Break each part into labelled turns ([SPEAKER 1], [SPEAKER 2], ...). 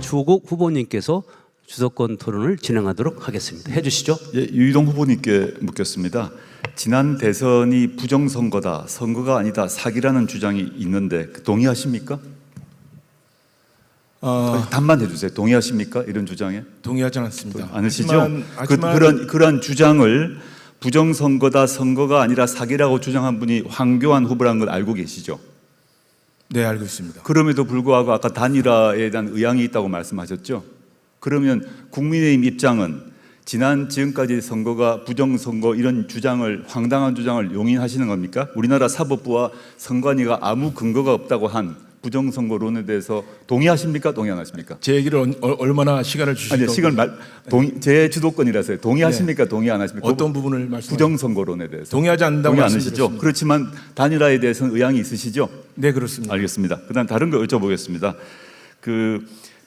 [SPEAKER 1] 조국 후보님께서 주도권 토론을 진행하도록 하겠습니다. 해주시죠.
[SPEAKER 2] 예, 유이동 후보님께 묻겠습니다. 지난 대선이 부정선거다, 선거가 아니다, 사기라는 주장이 있는데 동의하십니까? 답만 해주세요. 동의하십니까? 이런 주장에?
[SPEAKER 3] 동의하지 않습니다.
[SPEAKER 2] 않으시죠? 그런 주장을 부정선거다, 선거가 아니라 사기라고 주장한 분이 황교안 후보라는 걸 알고 계시죠?
[SPEAKER 3] 네, 알고 있습니다.
[SPEAKER 2] 그럼에도 불구하고 아까 단일화에 대한 의향이 있다고 말씀하셨죠? 그러면 국민의힘 입장은 지금까지 선거가 부정선거 이런 주장을, 황당한 주장을 용인하시는 겁니까? 우리나라 사법부와 선관위가 아무 근거가 없다고 한 부정선거론에 대해서 동의하십니까? 동의 안 하십니까?
[SPEAKER 3] 제 얘기를 얼마나 시간을 주시고
[SPEAKER 2] 아니, 제 주도권이라서요. 동의하십니까? 네. 동의 안 하십니까?
[SPEAKER 3] 어떤 부분을 말씀하십니까?
[SPEAKER 2] 부정선거론에 대해서
[SPEAKER 3] 동의하지 않는다고
[SPEAKER 2] 동의 안 하시죠?
[SPEAKER 3] 말씀드렸습니다.
[SPEAKER 2] 그렇지만 단일화에 대해서는 의향이 있으시죠?
[SPEAKER 3] 네, 그렇습니다.
[SPEAKER 2] 알겠습니다. 그다음 다른 거 여쭤보겠습니다.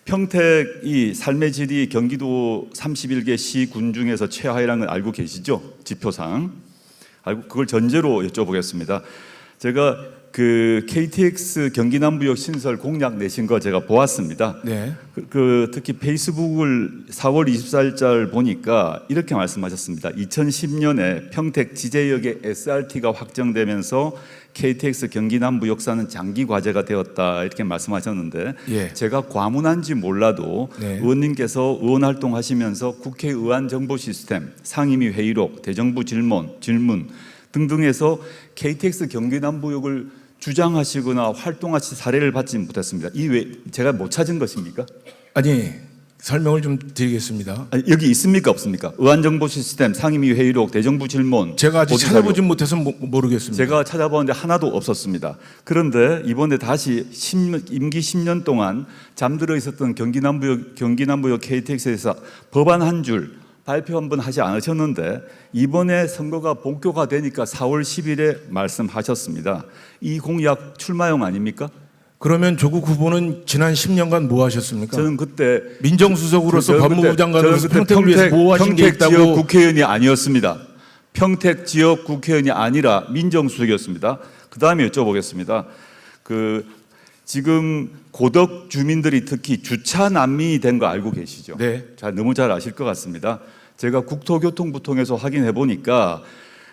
[SPEAKER 2] 평택이 삶의 질이 경기도 31개 시군 중에서 최하위라는 걸 알고 계시죠? 지표상. 그걸 전제로 여쭤보겠습니다. 제가 KTX 경기 남부역 신설 공약 내신 거 제가 보았습니다.
[SPEAKER 3] 네.
[SPEAKER 2] 특히 페이스북을 4월 24일자를 보니까 이렇게 말씀하셨습니다. 2010년에 평택 지제역의 SRT가 확정되면서 KTX 경기 남부 역사는 장기 과제가 되었다, 이렇게 말씀하셨는데, 예. 제가 과문한지 몰라도 네. 의원님께서 의원 활동하시면서 국회의원 정보 시스템, 상임위 회의록, 대정부 질문 등등에서 KTX 경기 남부역을 주장하시거나 활동하신 사례를 받지 못했습니다. 제가 못 찾은 것입니까?
[SPEAKER 3] 아니, 설명을 좀 드리겠습니다.
[SPEAKER 2] 아니, 여기 있습니까? 없습니까? 의안정보 시스템, 상임위 회의록, 대정부 질문.
[SPEAKER 3] 제가 아직 찾아보진 못해서 모르겠습니다.
[SPEAKER 2] 제가 찾아봤는데 하나도 없었습니다. 그런데 이번에 다시 임기 10년 동안 잠들어 있었던 경기 남부역 KTX에서 법안 한 줄 발표 한번 하지 않으셨는데, 이번에 선거가 본격화 되니까 4월 10일에 말씀하셨습니다. 이 공약 출마용 아닙니까?
[SPEAKER 3] 그러면 조국 후보는 지난 10년간 뭐 하셨습니까?
[SPEAKER 2] 저는 그때
[SPEAKER 3] 민정수석으로서 법무부 장관으로서 평택을 위해서 뭐 하신 게 있다고.
[SPEAKER 2] 평택 지역 국회의원이 아니었습니다. 평택 지역 국회의원이 아니라 민정수석이었습니다. 그 다음에 여쭤보겠습니다. 지금 고덕 주민들이 특히 주차 난민이 된 거 알고 계시죠?
[SPEAKER 3] 네.
[SPEAKER 2] 너무 잘 아실 것 같습니다. 제가 국토교통부 통해서 확인해 보니까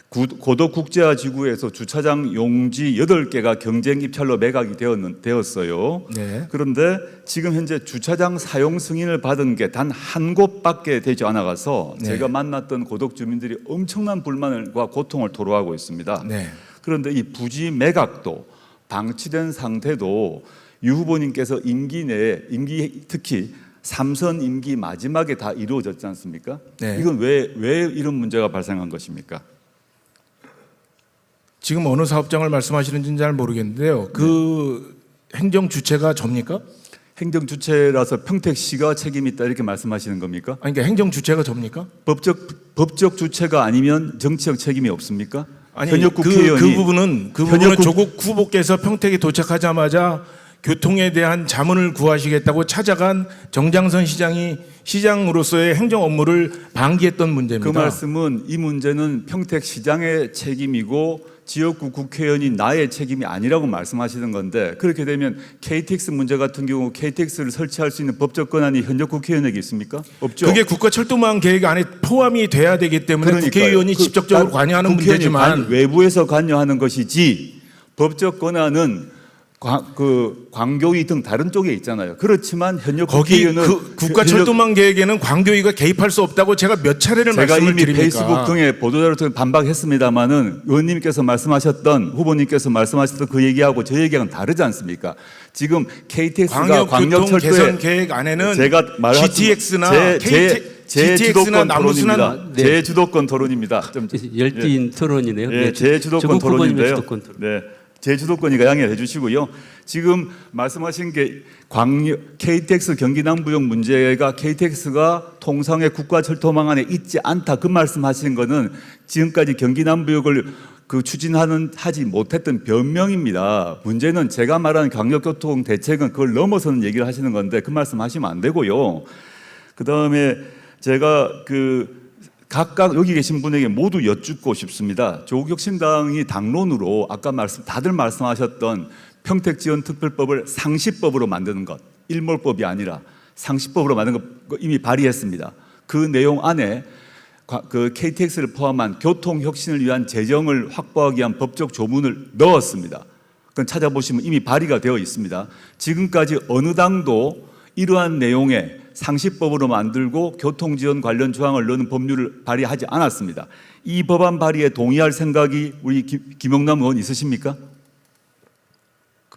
[SPEAKER 2] 고덕 국제화지구에서 주차장 용지 8개가 경쟁 입찰로 매각이 되었어요.
[SPEAKER 3] 네.
[SPEAKER 2] 그런데 지금 현재 주차장 사용 승인을 받은 게 단 한 곳밖에 되지 않아가서 네. 제가 만났던 고덕 주민들이 엄청난 불만과 고통을 토로하고 있습니다.
[SPEAKER 3] 네.
[SPEAKER 2] 그런데 이 부지 매각도 방치된 상태도 유 후보님께서 임기 내에 특히 3선 임기 마지막에 다 이루어졌지 않습니까? 네. 이건 왜 이런 문제가 발생한 것입니까?
[SPEAKER 3] 지금 어느 사업장을 말씀하시는지는 잘 모르겠는데요. 행정 주체가 접니까?
[SPEAKER 2] 행정 주체라서 평택시가 책임이 있다, 이렇게 말씀하시는 겁니까?
[SPEAKER 3] 아니, 그러니까 행정 주체가 접니까?
[SPEAKER 2] 법적 주체가 아니면 정치적 책임이 없습니까?
[SPEAKER 3] 아니,
[SPEAKER 2] 현역 국회의원이
[SPEAKER 3] 그 부분은 조국 후보께서 평택에 도착하자마자 교통에 대한 자문을 구하시겠다고 찾아간 정장선 시장이 시장으로서의 행정 업무를 방기했던 문제입니다.
[SPEAKER 2] 그 말씀은 이 문제는 평택시장의 책임이고 지역구 국회의원이 나의 책임이 아니라고 말씀하시는 건데, 그렇게 되면 KTX 문제 같은 경우 KTX를 설치할 수 있는 법적 권한이 현역 국회의원에게 있습니까? 없죠.
[SPEAKER 3] 그게 국가철도망 계획 안에 포함이 돼야 되기 때문에 그러니까요. 국회의원이 직접적으로 관여하는 문제지만
[SPEAKER 2] 외부에서 관여하는 것이지, 법적 권한은 광교위 등 다른 쪽에 있잖아요. 그렇지만 현역 국회의원은
[SPEAKER 3] 국가철도망 계획에는 광교위가 개입할 수 없다고 제가 몇 차례를 말씀을 드립니까?
[SPEAKER 2] 제가 이미 페이스북 등에 보도자료 통해 반박했습니다마는 의원님께서 말씀하셨던, 후보님께서 말씀하셨던 그 얘기하고 저 얘기하고는 다르지 않습니까? 지금 KTX가
[SPEAKER 3] 광역교통 개선 계획 안에는 제가 GTX나
[SPEAKER 2] 제 주도권 토론입니다. 제 주도권 토론입니다.
[SPEAKER 1] 열띤 토론이네요.
[SPEAKER 2] 네, 제 주도권 토론인데요. 네. 제 주도권이가 양해해 주시고요. 지금 말씀하신 게 KTX 경기 남부역 문제가 KTX가 통상의 국가철도망 안에 있지 않다, 그 말씀하신 거는 지금까지 경기 남부역을 하지 못했던 변명입니다. 문제는 제가 말하는 광역교통 대책은 그걸 넘어서는 얘기를 하시는 건데, 그 말씀하시면 안 되고요. 그 다음에 제가 각각 여기 계신 분에게 모두 여쭙고 싶습니다. 조국혁신당이 당론으로 아까 다들 말씀하셨던 평택지원특별법을 상시법으로 만드는 것, 일몰법이 아니라 상시법으로 만든 거 이미 발의했습니다. 그 내용 안에 그 KTX를 포함한 교통 혁신을 위한 재정을 확보하기 위한 법적 조문을 넣었습니다. 그건 찾아보시면 이미 발의가 되어 있습니다. 지금까지 어느 당도 이러한 내용의 상시법으로 만들고 교통지원 관련 조항을 넣는 법률을 발의하지 않았습니다. 이 법안 발의에 동의할 생각이 우리 김영남 의원 있으십니까?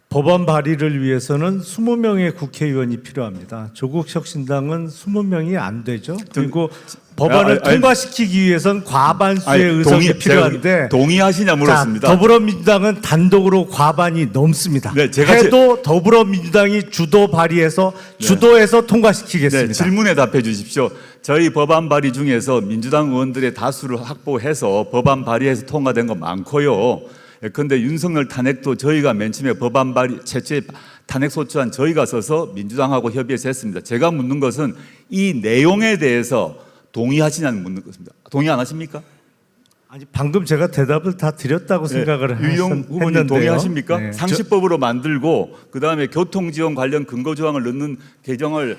[SPEAKER 4] 법안 발의를 위해서는 20명의 국회의원이 필요합니다. 조국혁신당은 20명이 안 되죠. 그리고 법안을 통과시키기 위해선 과반수의 의석이 필요한데
[SPEAKER 2] 동의하시냐 물었습니다.
[SPEAKER 4] 자, 더불어민주당은 단독으로 과반이 넘습니다.
[SPEAKER 2] 네, 제가
[SPEAKER 4] 해도 더불어민주당이 주도 발의해서 주도해서 통과시키겠습니다.
[SPEAKER 2] 네, 질문에 답해 주십시오. 저희 법안 발의 중에서 민주당 의원들의 다수를 확보해서 법안 발의해서 통과된 거 많고요. 그런데 윤석열 탄핵도 저희가 맨 처음에 법안 발의 최초에 탄핵 소추안 저희가 써서 민주당하고 협의해서 했습니다. 제가 묻는 것은 이 내용에 대해서 동의하시냐는 묻는 것입니다. 동의 안 하십니까?
[SPEAKER 4] 아니 방금 제가 대답을 다 드렸다고 생각을
[SPEAKER 2] 유용 후보님
[SPEAKER 4] 했는데요.
[SPEAKER 2] 동의하십니까?
[SPEAKER 4] 네.
[SPEAKER 2] 상시법으로 만들고 그다음에 교통지원 관련 근거 조항을 넣는 개정을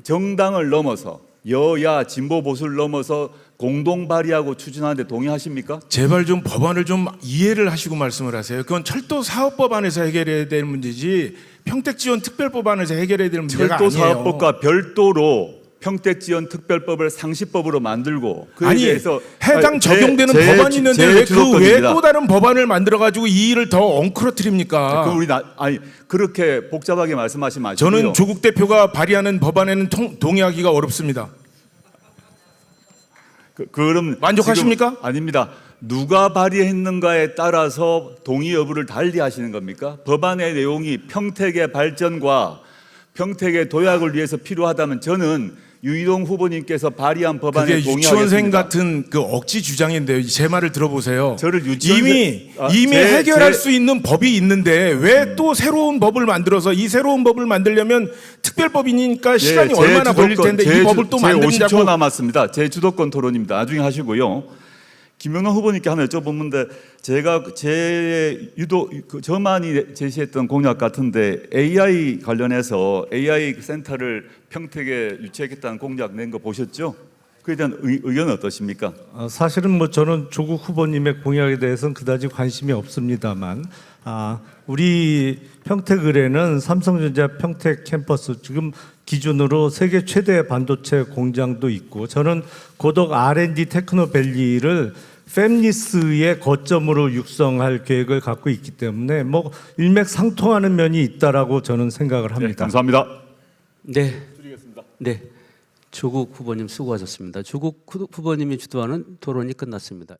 [SPEAKER 2] 정당을 넘어서 여야 진보 보수를 넘어서 공동 발의하고 추진하는데 동의하십니까?
[SPEAKER 3] 제발 좀 법안을 좀 이해를 하시고 말씀을 하세요. 그건 철도 사업법안에서 해결해야 될 문제지 평택지원 특별법안에서 해결해야 될 문제가
[SPEAKER 2] 철도
[SPEAKER 3] 아니에요.
[SPEAKER 2] 사업법과 별도로 평택지원 특별법을 상시법으로 만들고 그에
[SPEAKER 3] 아니
[SPEAKER 2] 대해서
[SPEAKER 3] 해당 적용되는 법안이 있는데 왜 그 외에 또 다른 법안을 만들어 가지고 이 일을 더 엉클어뜨립니까?
[SPEAKER 2] 그 우리 아니 그렇게 복잡하게 말씀하시면 마시고요.
[SPEAKER 3] 저는 조국 대표가 발의하는 법안에는 동의하기가 어렵습니다.
[SPEAKER 2] 그럼
[SPEAKER 3] 만족하십니까?
[SPEAKER 2] 지금 아닙니다. 누가 발의했는가에 따라서 동의 여부를 달리 하시는 겁니까? 법안의 내용이 평택의 발전과 평택의 도약을 위해서 필요하다면 저는 유이동 후보님께서 발의한 법안에
[SPEAKER 3] 그게
[SPEAKER 2] 동의하겠습니다.
[SPEAKER 3] 유치원생 같은 그 억지 주장인데요. 제 말을 들어보세요.
[SPEAKER 2] 저를
[SPEAKER 3] 이미 해결할 수 있는 법이 있는데 왜 또 새로운 법을 만들어서 이 새로운 법을 만들려면 특별법이니까 시간이 얼마나 걸릴 텐데 이 법을 또
[SPEAKER 2] 제 50초
[SPEAKER 3] 만드냐고.
[SPEAKER 2] 남았습니다. 제 주도권 토론입니다. 나중에 하시고요. 김영남 후보님께 하나 여쭤보는데 제가 저만이 제시했던 공약 같은데 AI 관련해서 AI 센터를 평택에 유치하겠다는 공약 낸 거 보셨죠? 그에 대한 의견은 어떠십니까?
[SPEAKER 4] 사실은 뭐 저는 조국 후보님의 공약에 대해서는 그다지 관심이 없습니다만 우리 평택을에는 삼성전자 평택 캠퍼스 지금 기준으로 세계 최대 반도체 공장도 있고 저는 고덕 R&D 테크노밸리를 팹리스의 거점으로 육성할 계획을 갖고 있기 때문에 뭐 일맥상통하는 면이 있다라고 저는 생각을 합니다.
[SPEAKER 2] 네, 감사합니다.
[SPEAKER 1] 네. 네. 조국 후보님 수고하셨습니다. 조국 후보님이 주도하는 토론이 끝났습니다.